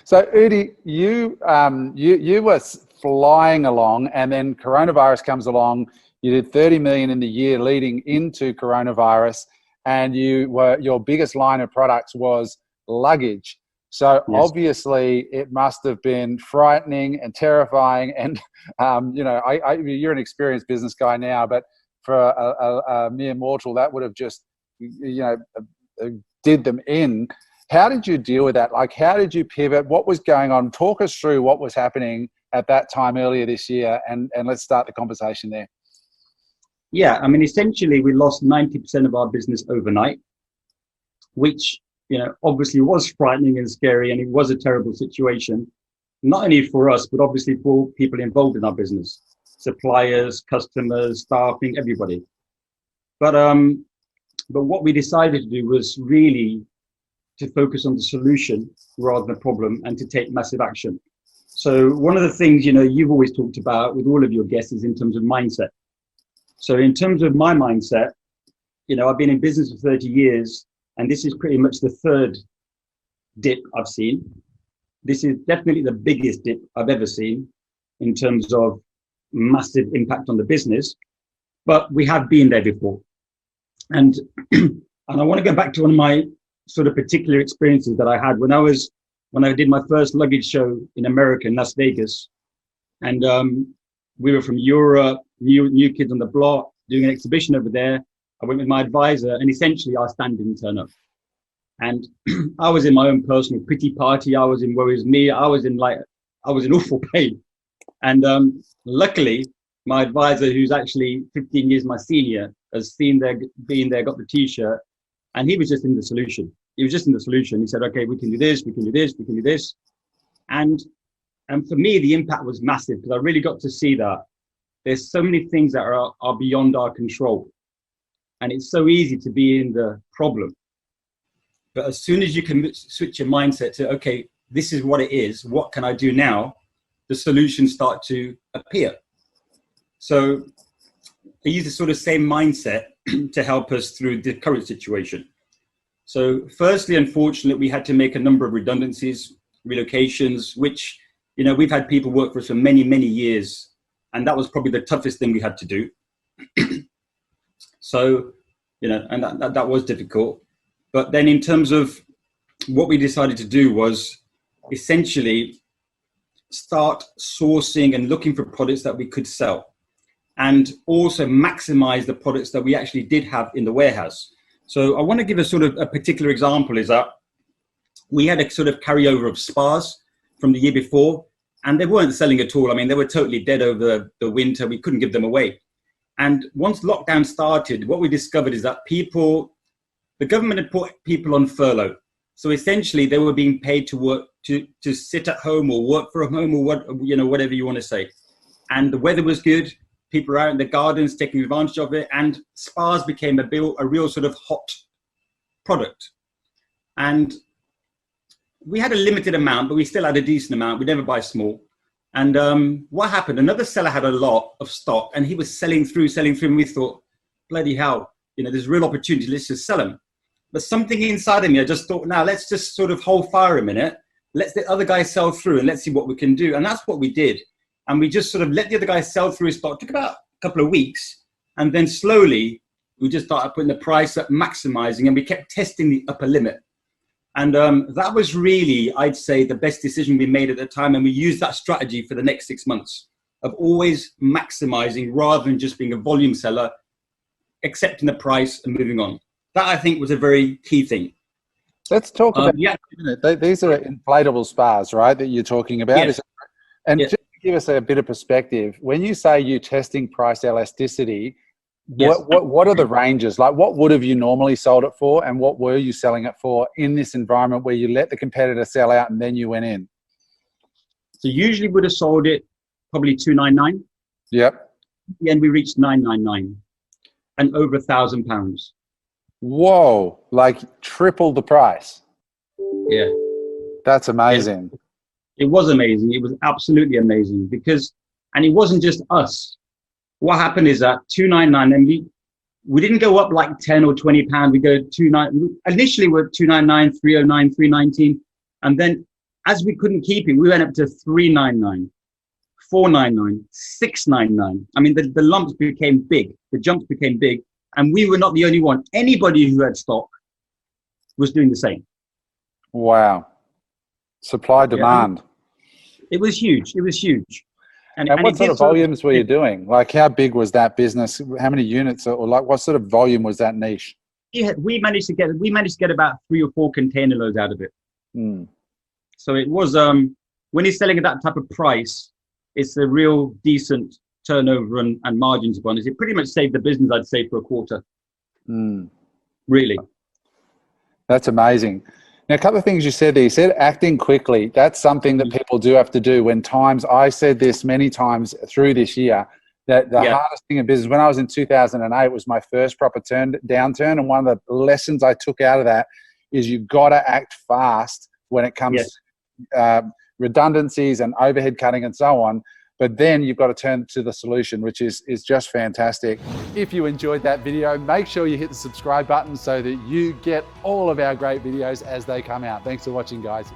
So Udi, you were flying along, and then coronavirus comes along. You did 30 million in the year leading into coronavirus, and your biggest line of products was luggage. So Yes. obviously it must have been frightening and terrifying. And you're an experienced business guy now, but for a mere mortal, that would have just did them in. How did you deal with that? Like, how did you pivot? What was going on? Talk us through what was happening at that time earlier this year, and let's start the conversation there. Yeah, I mean, essentially, we lost 90% of our business overnight, which, obviously was frightening and scary, and it was a terrible situation, not only for us, but obviously for people involved in our business, suppliers, customers, staffing, everybody. But what we decided to do was really to focus on the solution rather than the problem, and to take massive action. So one of the things, you've always talked about with all of your guests is in terms of mindset. So in terms of my mindset, I've been in business for 30 years, and this is pretty much the third dip I've seen. This is definitely the biggest dip I've ever seen in terms of massive impact on the business, but we have been there before. And I want to go back to one of my sort of particular experiences that I had when I did my first luggage show in America, in Las Vegas. And we were from Europe, new kids on the block, doing an exhibition over there. I went with my advisor, and essentially our stand didn't turn up. And I was in my own personal pity party. I was in woe is me. I was in awful pain. And luckily, my advisor, who's actually 15 years my senior, has been there, got the t-shirt, and he was just in the solution. He was just in the solution. He said, okay, we can do this, we can do this, we can do this. And for me, the impact was massive, because I really got to see that there's so many things that are beyond our control. And it's so easy to be in the problem. But as soon as you can switch your mindset to, okay, this is what it is, what can I do now? The solutions start to appear. So I use the sort of same mindset to help us through the current situation. So firstly, unfortunately, we had to make a number of redundancies, relocations, which, we've had people work for us for many, many years. And that was probably the toughest thing we had to do. So, and that was difficult. But then in terms of what we decided to do was essentially start sourcing and looking for products that we could sell, and also maximize the products that we actually did have in the warehouse. So I want to give a sort of a particular example, is that we had a sort of carryover of spas from the year before, and they weren't selling at all. I mean, they were totally dead over the winter. We couldn't give them away. And once lockdown started, what we discovered is that the government had put people on furlough. So essentially they were being paid to work, to sit at home or work from home, or whatever you want to say. And the weather was good. People were out in the gardens taking advantage of it, and spas became a real sort of hot product. And we had a limited amount, but we still had a decent amount. We never buy small. And what happened? Another seller had a lot of stock, and he was selling through, and we thought, bloody hell, there's real opportunity. Let's just sell them. But something inside of me, I just thought, now let's just sort of hold fire a minute. Let's let the other guys sell through, and let's see what we can do. And that's what we did. And we just sort of let the other guys sell through his stock. It took about a couple of weeks. And then slowly, we just started putting the price up, maximizing, and we kept testing the upper limit. And that was really, I'd say, the best decision we made at the time. And we used that strategy for the next 6 months of always maximizing rather than just being a volume seller, accepting the price and moving on. That, I think, was a very key thing. Let's talk about these are inflatable spas, right, that you're talking about. Yes. And just to give us a bit of perspective, when you say you're testing price elasticity, what are the ranges? Like, what would have you normally sold it for, and what were you selling it for in this environment where you let the competitor sell out and then you went in? So usually would have sold it probably $299. Yep. And we reached $999 and over £1,000. Whoa, like triple the price. Yeah. That's amazing. It was amazing. It was absolutely amazing, because, and it wasn't just us. What happened is that $299, and we didn't go up like 10 or 20 pounds. We go initially we're $299, $309, $319. And then As we couldn't keep him, we went up to 399, 499, 699. I mean, the lumps became big, the jumps became big, and we were not the only one. Anybody who had stock was doing the same. Wow. Supply demand. It was huge. It was huge. And what sort of volumes were you doing? Like, how big was that business? How many units, or like what sort of volume was that niche? Yeah, we managed to get about 3 or 4 container loads out of it. So it was when he's selling at that type of price, it's a real decent turnover and margins upon it. It pretty much saved the business, I'd say, for a quarter. Really. That's amazing. Now, a couple of things you said there. You said acting quickly. That's something that people do have to do when times, I said this many times through this year, that the hardest thing in business, when I was in 2008, was my first proper downturn. And one of the lessons I took out of that is you got to act fast when it comes to redundancies and overhead cutting and so on. But then you've got to turn to the solution, which is just fantastic. If you enjoyed that video, make sure you hit the subscribe button so that you get all of our great videos as they come out. Thanks for watching, guys.